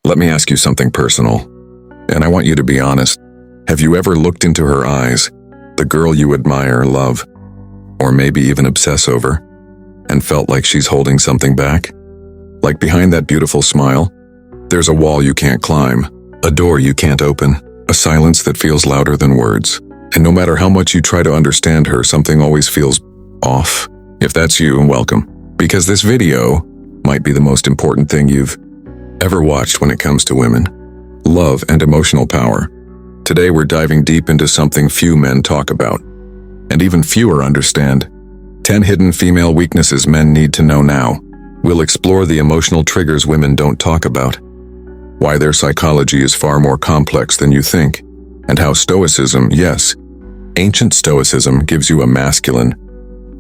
Let me ask you something personal, and I want you to be honest. Have you ever looked into her eyes, the girl you admire, love, or maybe even obsess over, and felt like she's holding something back? Like behind that beautiful smile, there's a wall you can't climb, a door you can't open, a silence that feels louder than words. And no matter how much you try to understand her, something always feels off. If that's you, welcome, because this video might be the most important thing you've ever watched when it comes to women: love and emotional power. Today we're diving deep into something few men talk about, and even fewer understand. 10 hidden female weaknesses men need to know now. We'll explore the emotional triggers women don't talk about, why their psychology is far more complex than you think, and how Stoicism, yes, ancient Stoicism, gives you a masculine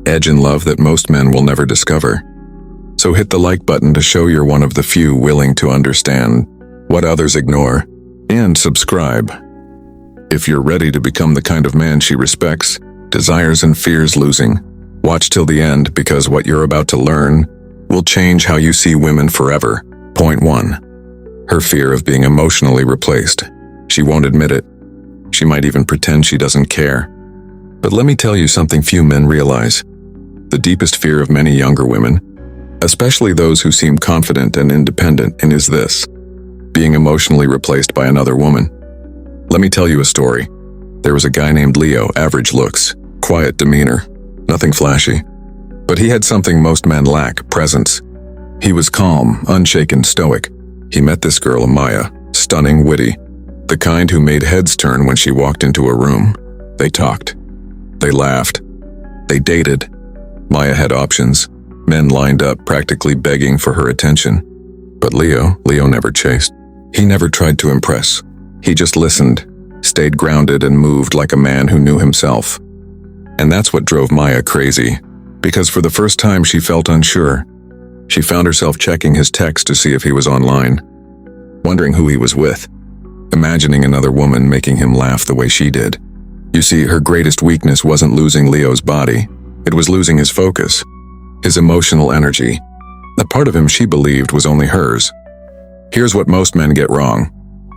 edge in love that most men will never discover. So hit the like button to show you're one of the few willing to understand what others ignore, and subscribe if you're ready to become the kind of man she respects, desires, and fears losing. Watch till the end, because what you're about to learn will change how you see women forever. Point 1. Her fear of being emotionally replaced. She won't admit it. She might even pretend she doesn't care. But let me tell you something few men realize. The deepest fear of many younger women, especially those who seem confident and independent, and is this: being emotionally replaced by another woman. Let me tell you a story. There was a guy named Leo, average looks, quiet demeanor, nothing flashy. But he had something most men lack: presence. He was calm, unshaken, stoic. He met this girl, Maya, stunning, witty, the kind who made heads turn when she walked into a room. They talked. They laughed. They dated. Maya had options. Men lined up, practically begging for her attention. But Leo never chased. He never tried to impress. He just listened, stayed grounded, and moved like a man who knew himself. And that's what drove Maya crazy, because for the first time she felt unsure. She found herself checking his text to see if he was online, wondering who he was with, imagining another woman making him laugh the way she did. You see, her greatest weakness wasn't losing Leo's body. It was losing his focus, his emotional energy. The part of him she believed was only hers. Here's what most men get wrong.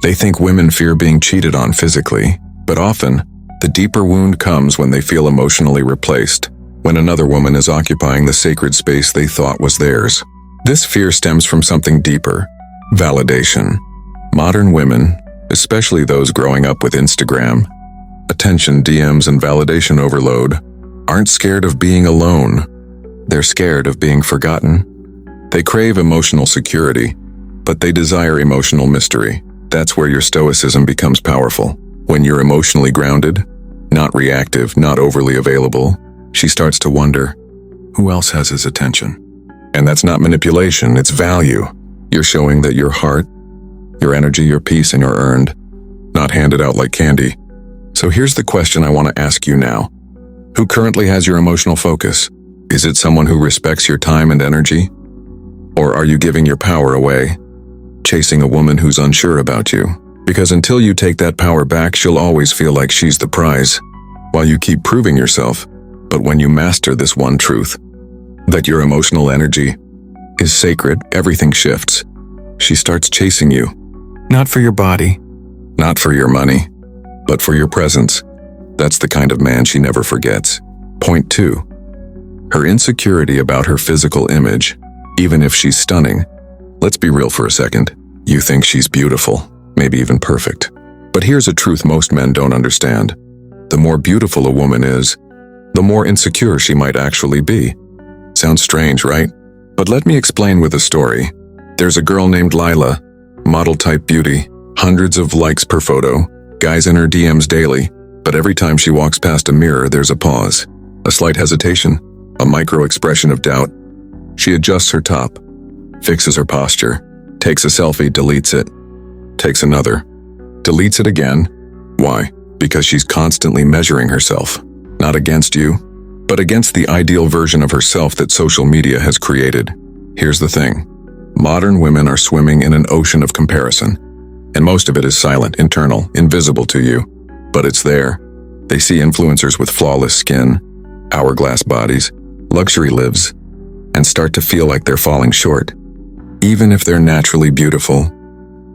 They think women fear being cheated on physically, but often, the deeper wound comes when they feel emotionally replaced, when another woman is occupying the sacred space they thought was theirs. This fear stems from something deeper: validation. Modern women, especially those growing up with Instagram, attention, DMs, and validation overload, aren't scared of being alone. They're scared of being forgotten. They crave emotional security, but they desire emotional mystery. That's where your stoicism becomes powerful. When you're emotionally grounded, not reactive, not overly available, she starts to wonder, who else has his attention? And that's not manipulation, it's value. You're showing that your heart, your energy, your peace, and your earned, not handed out like candy. So here's the question I want to ask you now. Who currently has your emotional focus? Is it someone who respects your time and energy? Or are you giving your power away, chasing a woman who's unsure about you? Because until you take that power back, she'll always feel like she's the prize, while you keep proving yourself. But when you master this one truth, that your emotional energy is sacred, everything shifts. She starts chasing you, not for your body, not for your money, but for your presence. That's the kind of man she never forgets. Point 2. Her insecurity about her physical image, even if she's stunning. Let's be real for a second. You think she's beautiful, maybe even perfect. But here's a truth most men don't understand. The more beautiful a woman is, the more insecure she might actually be. Sounds strange, right? But let me explain with a story. There's a girl named Lila, model-type beauty, hundreds of likes per photo, guys in her DMs daily, but every time she walks past a mirror, there's a pause, a slight hesitation, a micro-expression of doubt. She adjusts her top, fixes her posture, takes a selfie, deletes it, takes another, deletes it again. Why? Because she's constantly measuring herself, not against you, but against the ideal version of herself that social media has created. Here's the thing. Modern women are swimming in an ocean of comparison, and most of it is silent, internal, invisible to you, but it's there. They see influencers with flawless skin, hourglass bodies, luxury lives, and start to feel like they're falling short. Even if they're naturally beautiful,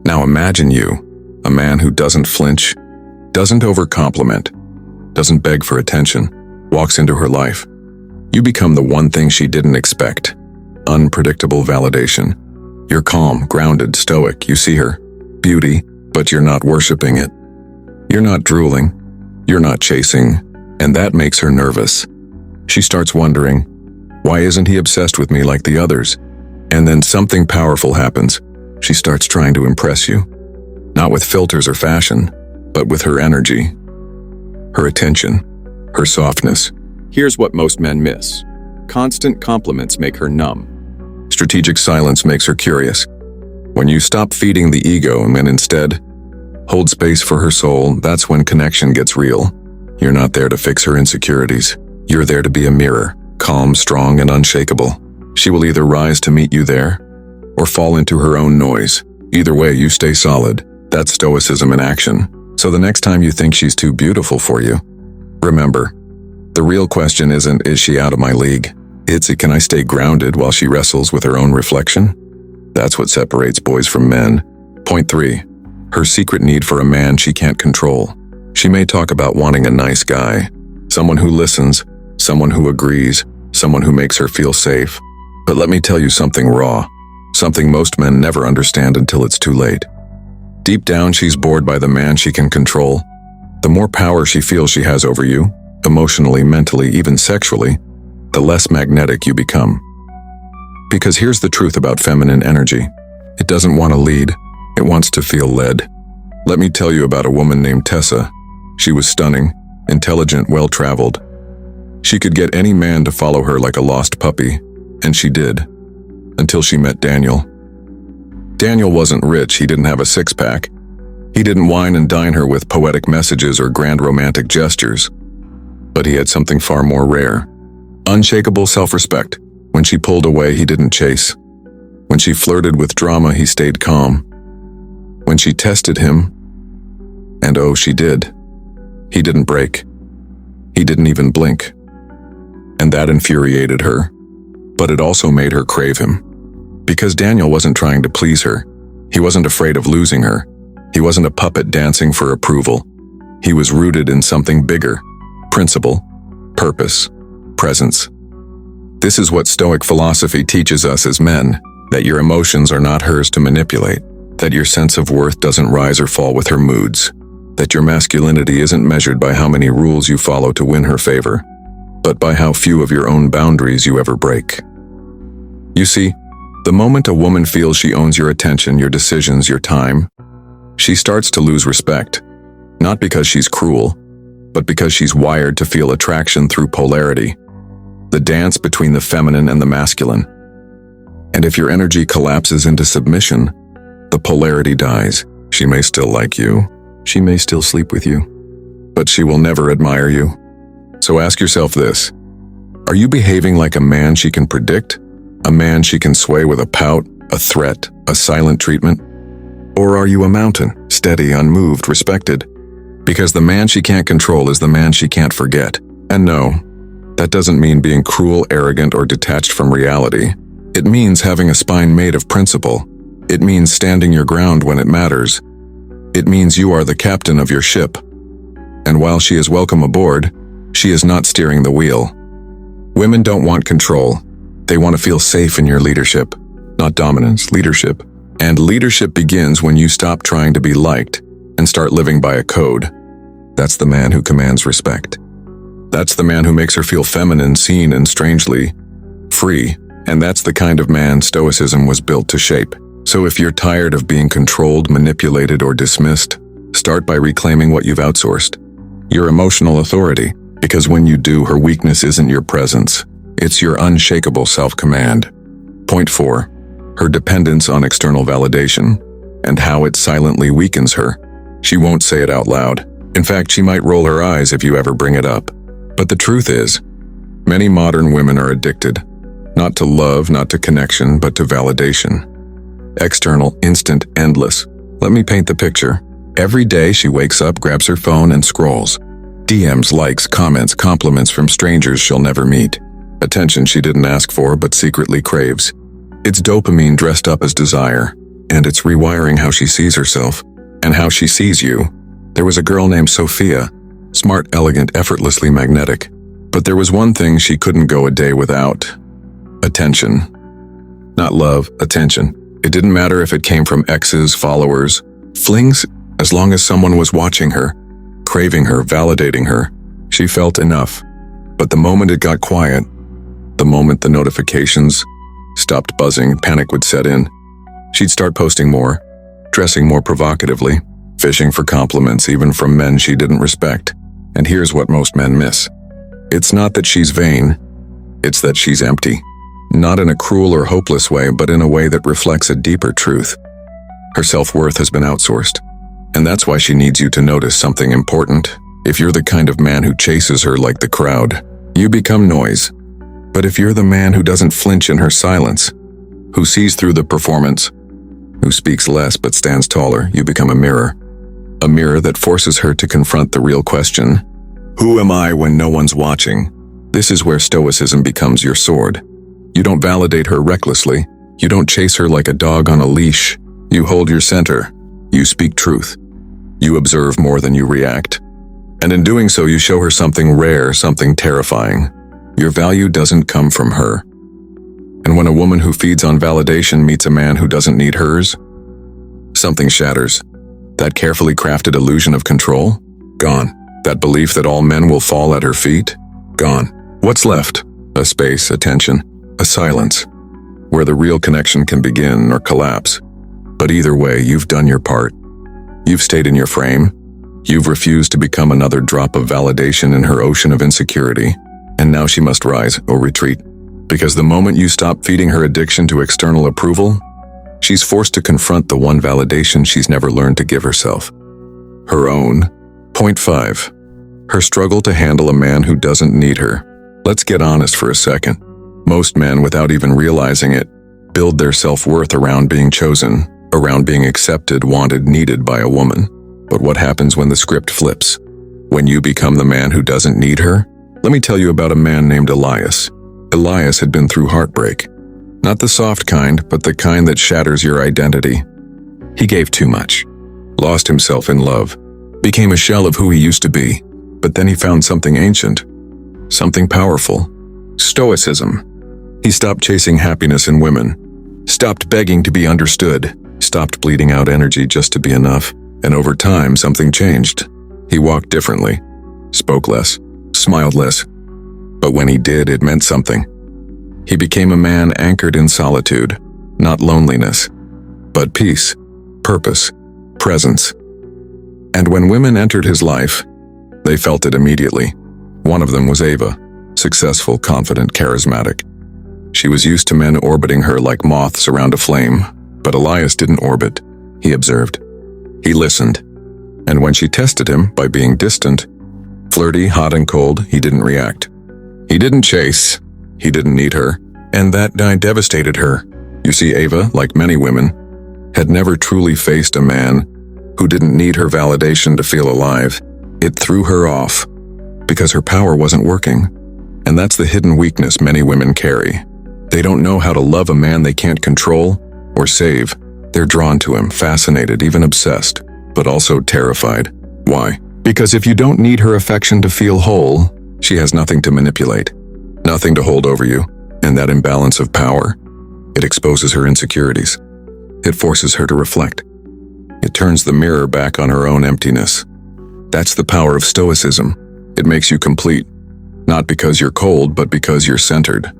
Now imagine you, a man who doesn't flinch, doesn't overcompliment, doesn't beg for attention, walks into her life. You become the one thing she didn't expect. Unpredictable validation. You're calm, grounded, stoic. You see her beauty, but you're not worshiping it. You're not drooling. You're not chasing. And that makes her nervous. She starts wondering, why isn't he obsessed with me like the others? And then something powerful happens. She starts trying to impress you. Not with filters or fashion, but with her energy, her attention, her softness. Here's what most men miss. Constant compliments make her numb. Strategic silence makes her curious. When you stop feeding the ego and instead hold space for her soul, that's when connection gets real. You're not there to fix her insecurities. You're there to be a mirror, calm, strong, and unshakable. She will either rise to meet you there or fall into her own noise. Either way, you stay solid. That's Stoicism in action. So the next time you think she's too beautiful for you, remember, the real question isn't, is she out of my league? It's, can I stay grounded while she wrestles with her own reflection? That's what separates boys from men. Point 3. Her secret need for a man she can't control. She may talk about wanting a nice guy, someone who listens, someone who agrees, someone who makes her feel safe. But let me tell you something raw, something most men never understand until it's too late. Deep down, she's bored by the man she can control. The more power she feels she has over you, emotionally, mentally, even sexually, the less magnetic you become. Because here's the truth about feminine energy. It doesn't want to lead, it wants to feel led. Let me tell you about a woman named Tessa. She was stunning, intelligent, well-traveled. She could get any man to follow her like a lost puppy, and she did, until she met Daniel. Daniel wasn't rich, he didn't have a six-pack. He didn't wine and dine her with poetic messages or grand romantic gestures. But he had something far more rare. Unshakable self-respect. When she pulled away, he didn't chase. When she flirted with drama, he stayed calm. When she tested him, and oh, she did, he didn't break. He didn't even blink. And that infuriated her. But it also made her crave him. Because Daniel wasn't trying to please her. He wasn't afraid of losing her. He wasn't a puppet dancing for approval. He was rooted in something bigger. Principle, purpose, presence. This is what Stoic philosophy teaches us as men, that your emotions are not hers to manipulate, that your sense of worth doesn't rise or fall with her moods, that your masculinity isn't measured by how many rules you follow to win her favor, but by how few of your own boundaries you ever break. You see, the moment a woman feels she owns your attention, your decisions, your time, she starts to lose respect, not because she's cruel, but because she's wired to feel attraction through polarity, the dance between the feminine and the masculine. And if your energy collapses into submission, the polarity dies. She may still like you, she may still sleep with you, but she will never admire you. So ask yourself this: are you behaving like a man she can predict? A man she can sway with a pout, a threat, a silent treatment? Or are you a mountain, steady, unmoved, respected? Because the man she can't control is the man she can't forget. And no, that doesn't mean being cruel, arrogant, or detached from reality. It means having a spine made of principle. It means standing your ground when it matters. It means you are the captain of your ship. And while she is welcome aboard, she is not steering the wheel. Women don't want control. They want to feel safe in your leadership. Not dominance, leadership. And leadership begins when you stop trying to be liked and start living by a code. That's the man who commands respect. That's the man who makes her feel feminine, seen, and strangely free. And that's the kind of man Stoicism was built to shape. So if you're tired of being controlled, manipulated, or dismissed, start by reclaiming what you've outsourced. Your emotional authority. Because when you do, her weakness isn't your presence. It's your unshakable self-command. Point 4. Her dependence on external validation, and how it silently weakens her. She won't say it out loud. In fact, she might roll her eyes if you ever bring it up. But the truth is, many modern women are addicted. Not to love, not to connection, but to validation. External, instant, endless. Let me paint the picture. Every day she wakes up, grabs her phone, and scrolls. DMs, likes, comments, compliments from strangers she'll never meet. Attention she didn't ask for but secretly craves. It's dopamine dressed up as desire. and it's rewiring how she sees herself and how she sees you. There was a girl named Sophia, smart, elegant, effortlessly magnetic. But there was one thing she couldn't go a day without. Attention. Not love, attention. It didn't matter if it came from exes, followers, flings, as long as someone was watching her, craving her, validating her. She felt enough. But the moment it got quiet, the moment the notifications stopped buzzing, panic would set in. She'd start posting more, dressing more provocatively, fishing for compliments even from men she didn't respect. And here's what most men miss. It's not that she's vain, it's that she's empty. Not in a cruel or hopeless way, but in a way that reflects a deeper truth. Her self-worth has been outsourced. And that's why she needs you to notice something important. If you're the kind of man who chases her like the crowd, you become noise. But if you're the man who doesn't flinch in her silence, who sees through the performance, who speaks less but stands taller, you become a mirror. A mirror that forces her to confront the real question. Who am I when no one's watching? This is where Stoicism becomes your sword. You don't validate her recklessly. You don't chase her like a dog on a leash. You hold your center. You speak truth. You observe more than you react. And in doing so, you show her something rare, something terrifying. Your value doesn't come from her. And when a woman who feeds on validation meets a man who doesn't need hers, something shatters. That carefully crafted illusion of control? Gone. That belief that all men will fall at her feet? Gone. What's left? A space, a tension, a silence, where the real connection can begin or collapse. But either way, you've done your part. You've stayed in your frame. You've refused to become another drop of validation in her ocean of insecurity. And now she must rise or retreat. Because the moment you stop feeding her addiction to external approval, she's forced to confront the one validation she's never learned to give herself. Her own. Point 5. Her struggle to handle a man who doesn't need her. Let's get honest for a second. Most men, without even realizing it, build their self-worth around being chosen, around being accepted, wanted, needed by a woman. But what happens when the script flips? When you become the man who doesn't need her? Let me tell you about a man named Elias. Elias had been through heartbreak. Not the soft kind, but the kind that shatters your identity. He gave too much. Lost himself in love. Became a shell of who he used to be. But then he found something ancient. Something powerful. Stoicism. He stopped chasing happiness in women. Stopped begging to be understood. Stopped bleeding out energy just to be enough. And over time, something changed. He walked differently. Spoke less. Smiled less. But when he did, it meant something. He became a man anchored in solitude. Not loneliness, but peace, purpose, presence. And when women entered his life, they felt it immediately. One of them was Ava, successful, confident, charismatic. She was used to men orbiting her like moths around a flame, but Elias didn't orbit. He observed. He listened. And when she tested him by being distant, flirty, hot and cold, he didn't react. He didn't chase. He didn't need her. And that devastated her. You see, Ava, like many women, had never truly faced a man who didn't need her validation to feel alive. It threw her off because her power wasn't working. And that's the hidden weakness many women carry. They don't know how to love a man they can't control or save. They're drawn to him, fascinated, even obsessed, but also terrified. Why? Because if you don't need her affection to feel whole, she has nothing to manipulate, nothing to hold over you. And that imbalance of power, it exposes her insecurities. It forces her to reflect. It turns the mirror back on her own emptiness. That's the power of Stoicism. It makes you complete, not because you're cold, but because you're centered.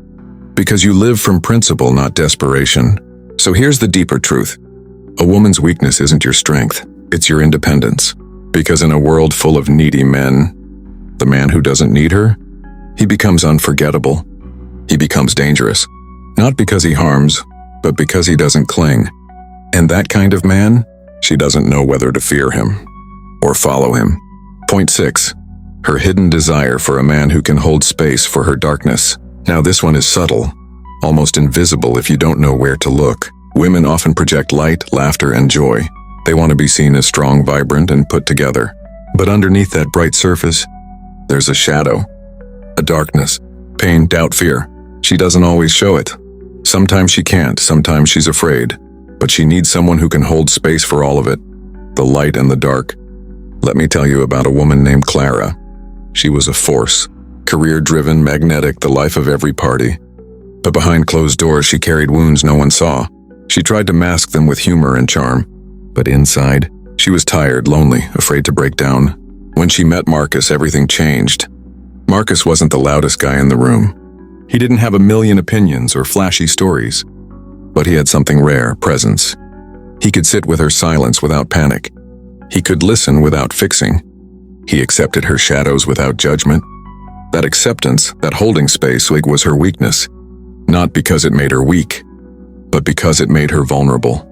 Because you live from principle, not desperation. So here's the deeper truth. A woman's weakness isn't your strength, it's your independence. Because in a world full of needy men, the man who doesn't need her, he becomes unforgettable. He becomes dangerous. Not because he harms, but because he doesn't cling. And that kind of man, she doesn't know whether to fear him or follow him. Point 6. Her hidden desire for a man who can hold space for her darkness. Now this one is subtle, almost invisible if you don't know where to look. Women often project light, laughter, and joy. They want to be seen as strong, vibrant, and put together. But underneath that bright surface, there's a shadow, a darkness, pain, doubt, fear. She doesn't always show it. Sometimes she can't, sometimes she's afraid. But she needs someone who can hold space for all of it, the light and the dark. Let me tell you about a woman named Clara. She was a force, career-driven, magnetic, the life of every party. But behind closed doors, she carried wounds no one saw. She tried to mask them with humor and charm. But inside, she was tired, lonely, afraid to break down. When she met Marcus, everything changed. Marcus wasn't the loudest guy in the room. He didn't have a million opinions or flashy stories. But he had something rare, presence. He could sit with her silence without panic. He could listen without fixing. He accepted her shadows without judgment. That acceptance, that holding space, was her weakness. Not because it made her weak, but because it made her vulnerable.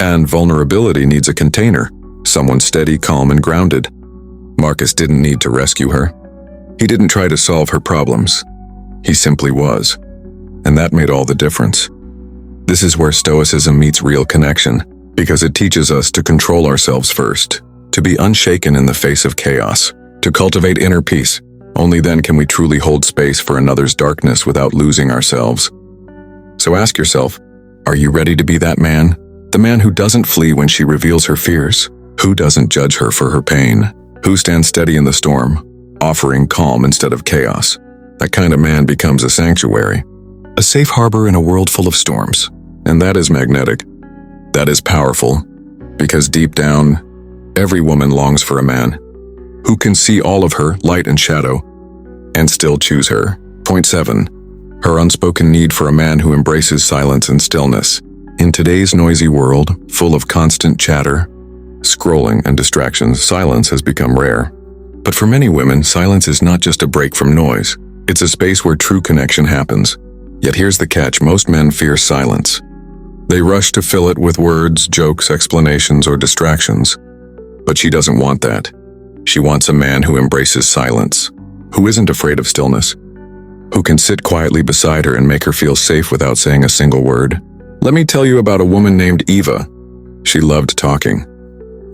And vulnerability needs a container, someone steady, calm, and grounded. Marcus didn't need to rescue her. He didn't try to solve her problems. He simply was. And that made all the difference. This is where Stoicism meets real connection, because it teaches us to control ourselves first, to be unshaken in the face of chaos, to cultivate inner peace. Only then can we truly hold space for another's darkness without losing ourselves. So ask yourself, are you ready to be that man? The man who doesn't flee when she reveals her fears, who doesn't judge her for her pain, who stands steady in the storm, offering calm instead of chaos. That kind of man becomes a sanctuary, a safe harbor in a world full of storms. And that is magnetic. That is powerful, because deep down, every woman longs for a man who can see all of her, light and shadow, and still choose her. Point 7. Her unspoken need for a man who embraces silence and stillness. In today's noisy world, full of constant chatter, scrolling, and distractions, silence has become rare. But for many women, silence is not just a break from noise. It's a space where true connection happens. Yet here's the catch: most men fear silence. They rush to fill it with words, jokes, explanations, or distractions. But she doesn't want that. She wants a man who embraces silence, who isn't afraid of stillness, who can sit quietly beside her and make her feel safe without saying a single word. Let me tell you about a woman named Eva. She loved talking,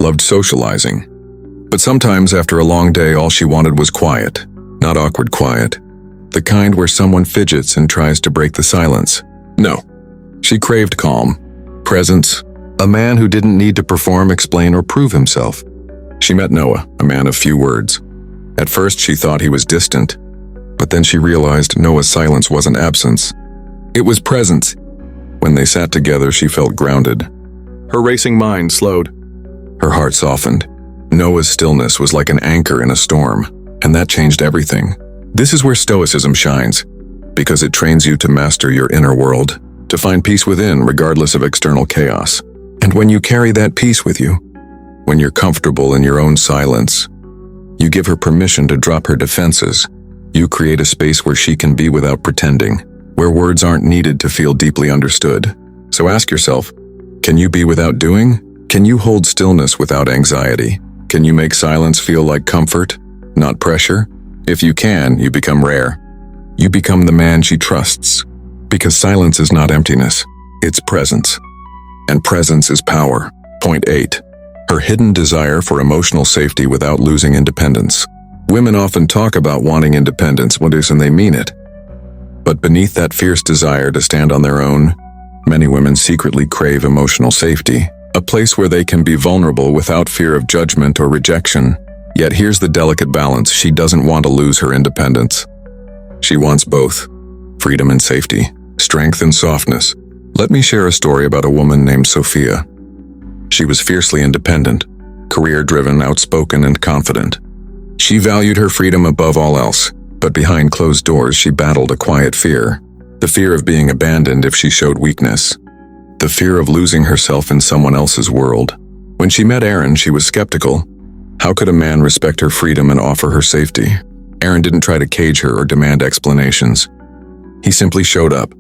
loved socializing. But sometimes after a long day, all she wanted was quiet, not awkward quiet, the kind where someone fidgets and tries to break the silence. No. She craved calm, presence, a man who didn't need to perform, explain, or prove himself. She met Noah, a man of few words. At first, she thought he was distant, but then she realized Noah's silence wasn't absence. It was presence. When they sat together, she felt grounded. Her racing mind slowed. Her heart softened. Noah's stillness was like an anchor in a storm, and that changed everything. This is where Stoicism shines, because it trains you to master your inner world, to find peace within regardless of external chaos. And when you carry that peace with you, when you're comfortable in your own silence, you give her permission to drop her defenses. You create a space where she can be without pretending, where words aren't needed to feel deeply understood. So ask yourself, can you be without doing? Can you hold stillness without anxiety? Can you make silence feel like comfort, not pressure? If you can, you become rare. You become the man she trusts. Because silence is not emptiness, it's presence. And presence is power. Point 8. Her hidden desire for emotional safety without losing independence. Women often talk about wanting independence, and they mean it. But beneath that fierce desire to stand on their own, many women secretly crave emotional safety, a place where they can be vulnerable without fear of judgment or rejection. Yet here's the delicate balance: she doesn't want to lose her independence. She wants both, freedom and safety, strength and softness. Let me share a story about a woman named Sophia. She was fiercely independent, career-driven, outspoken, and confident. She valued her freedom above all else, but behind closed doors she battled a quiet fear. The fear of being abandoned if she showed weakness. The fear of losing herself in someone else's world. When she met Aaron, she was skeptical. How could a man respect her freedom and offer her safety? Aaron didn't try to cage her or demand explanations. He simply showed up,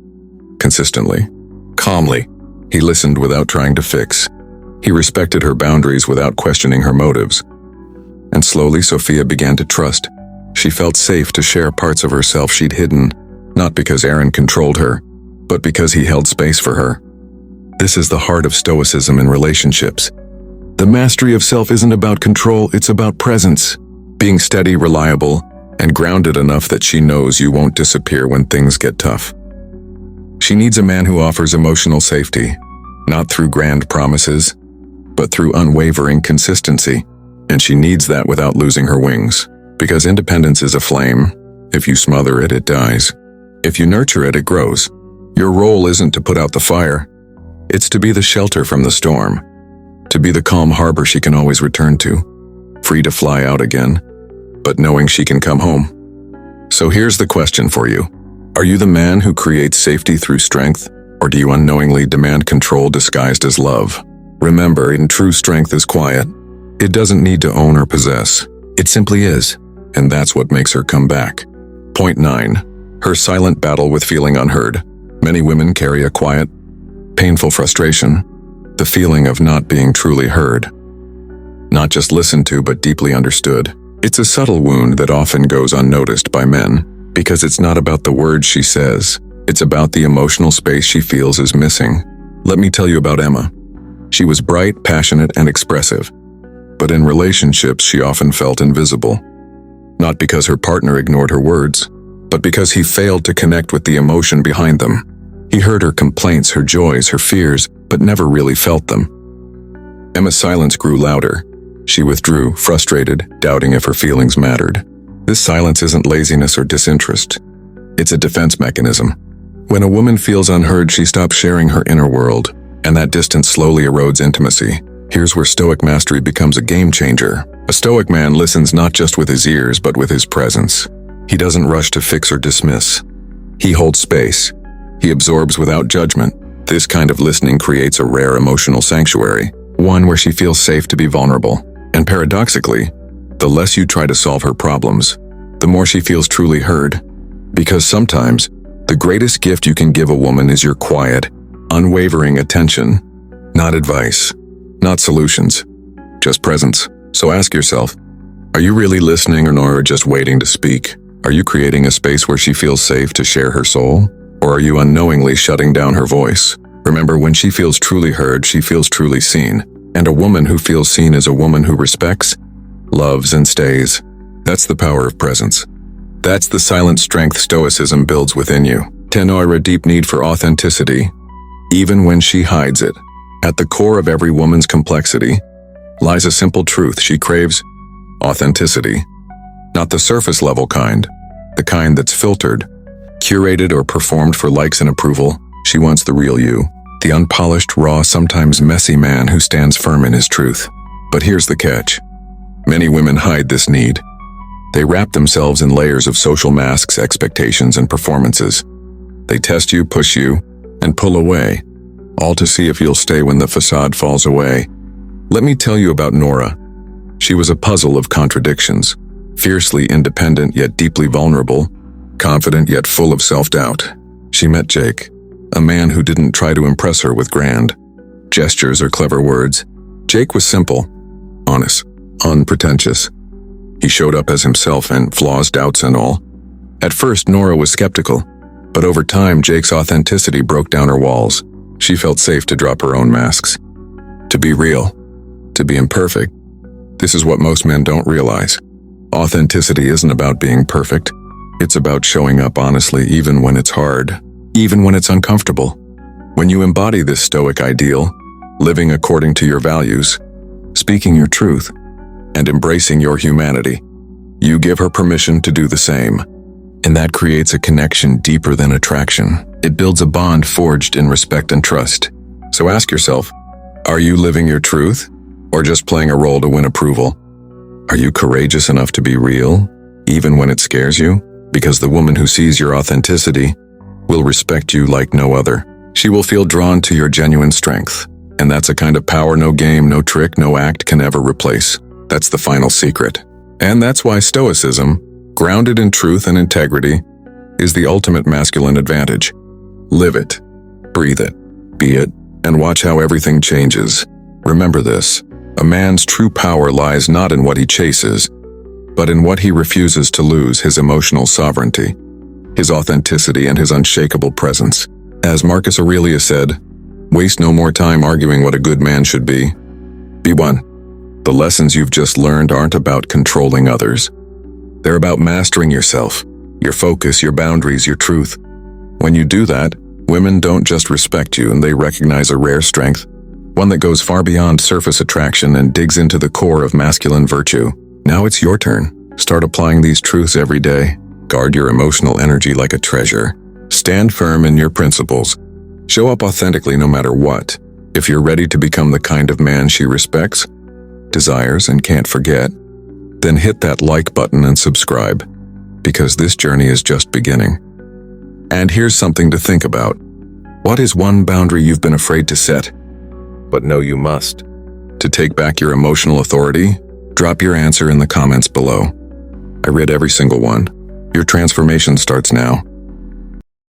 consistently, calmly. He listened without trying to fix. He respected her boundaries without questioning her motives. And slowly, Sophia began to trust. She felt safe to share parts of herself she'd hidden, not because Aaron controlled her, but because he held space for her. This is the heart of Stoicism in relationships. The mastery of self isn't about control, it's about presence. Being steady, reliable, and grounded enough that she knows you won't disappear when things get tough. She needs a man who offers emotional safety, Not through grand promises, but through unwavering consistency. And she needs that without losing her wings. Because independence is a flame. If you smother it, it dies. If you nurture it, it grows. Your role isn't to put out the fire. It's to be the shelter from the storm. To be the calm harbor she can always return to. Free to fly out again, but knowing she can come home. So here's the question for you. Are you the man who creates safety through strength, or do you unknowingly demand control disguised as love? Remember, in true strength is quiet. It doesn't need to own or possess. It simply is, and that's what makes her come back. Point 9. Her silent battle with feeling unheard. Many women carry a quiet, painful frustration, the feeling of not being truly heard. Not just listened to, but deeply understood. It's a subtle wound that often goes unnoticed by men, because it's not about the words she says. It's about the emotional space she feels is missing. Let me tell you about Emma. She was bright, passionate, and expressive. But in relationships, she often felt invisible. Not because her partner ignored her words, but because he failed to connect with the emotion behind them. He heard her complaints, her joys, her fears, but never really felt them. Emma's silence grew louder. She withdrew, frustrated, doubting if her feelings mattered. This silence isn't laziness or disinterest. It's a defense mechanism. When a woman feels unheard, she stops sharing her inner world, and that distance slowly erodes intimacy. Here's where Stoic mastery becomes a game changer. A Stoic man listens not just with his ears, but with his presence. He doesn't rush to fix or dismiss. He holds space. He absorbs without judgment. This kind of listening creates a rare emotional sanctuary, one where she feels safe to be vulnerable. And paradoxically, the less you try to solve her problems, the more she feels truly heard. Because sometimes, the greatest gift you can give a woman is your quiet, unwavering attention. Not advice, not solutions, just presence. So ask yourself, are you really listening or just waiting to speak? Are you creating a space where she feels safe to share her soul? Or are you unknowingly shutting down her voice? Remember, when she feels truly heard, she feels truly seen. And a woman who feels seen is a woman who respects, loves, and stays. That's the power of presence. That's the silent strength Stoicism builds within you. 10. A deep need for authenticity, even when she hides it. At the core of every woman's complexity lies a simple truth. She craves authenticity. Not the surface-level kind, the kind that's filtered, curated, or performed for likes and approval. She wants the real you, the unpolished, raw, sometimes messy man who stands firm in his truth. But here's the catch. Many women hide this need. They wrap themselves in layers of social masks, expectations, and performances. They test you, push you, and pull away, all to see if you'll stay when the facade falls away. Let me tell you about Nora. She was a puzzle of contradictions, fiercely independent yet deeply vulnerable, confident yet full of self-doubt. She met Jake, a man who didn't try to impress her with grand gestures or clever words. Jake was simple, honest, unpretentious. He showed up as himself, and flaws, doubts, and all. At first, Nora was skeptical, but over time, Jake's authenticity broke down her walls. She felt safe to drop her own masks, to be real, to be imperfect. This is what most men don't realize. Authenticity isn't about being perfect. It's about showing up honestly even when it's hard, even when it's uncomfortable. When you embody this Stoic ideal, living according to your values, speaking your truth, and embracing your humanity, you give her permission to do the same. And that creates a connection deeper than attraction. It builds a bond forged in respect and trust. So ask yourself, are you living your truth, or just playing a role to win approval? Are you courageous enough to be real, even when it scares you? Because the woman who sees your authenticity will respect you like no other. She will feel drawn to your genuine strength. And that's a kind of power no game, no trick, no act can ever replace. That's the final secret. And that's why Stoicism, grounded in truth and integrity, is the ultimate masculine advantage. Live it, breathe it, be it, and watch how everything changes. Remember this, a man's true power lies not in what he chases, but in what he refuses to lose: his emotional sovereignty, his authenticity, and his unshakable presence. As Marcus Aurelius said, waste no more time arguing what a good man should be. Be one. The lessons you've just learned aren't about controlling others. They're about mastering yourself, your focus, your boundaries, your truth. When you do that, Women don't just respect you, and they recognize a rare strength, one that goes far beyond surface attraction and digs into the core of masculine virtue. Now it's your turn. Start applying these truths every day. Guard your emotional energy like a treasure. Stand firm in your principles. Show up authentically no matter what. If you're ready to become the kind of man she respects, desires, and can't forget, then hit that like button and subscribe, because this journey is just beginning. And here's something to think about. What is one boundary you've been afraid to set, but know you must? To take back your emotional authority, drop your answer in the comments below. I read every single one. Your transformation starts now.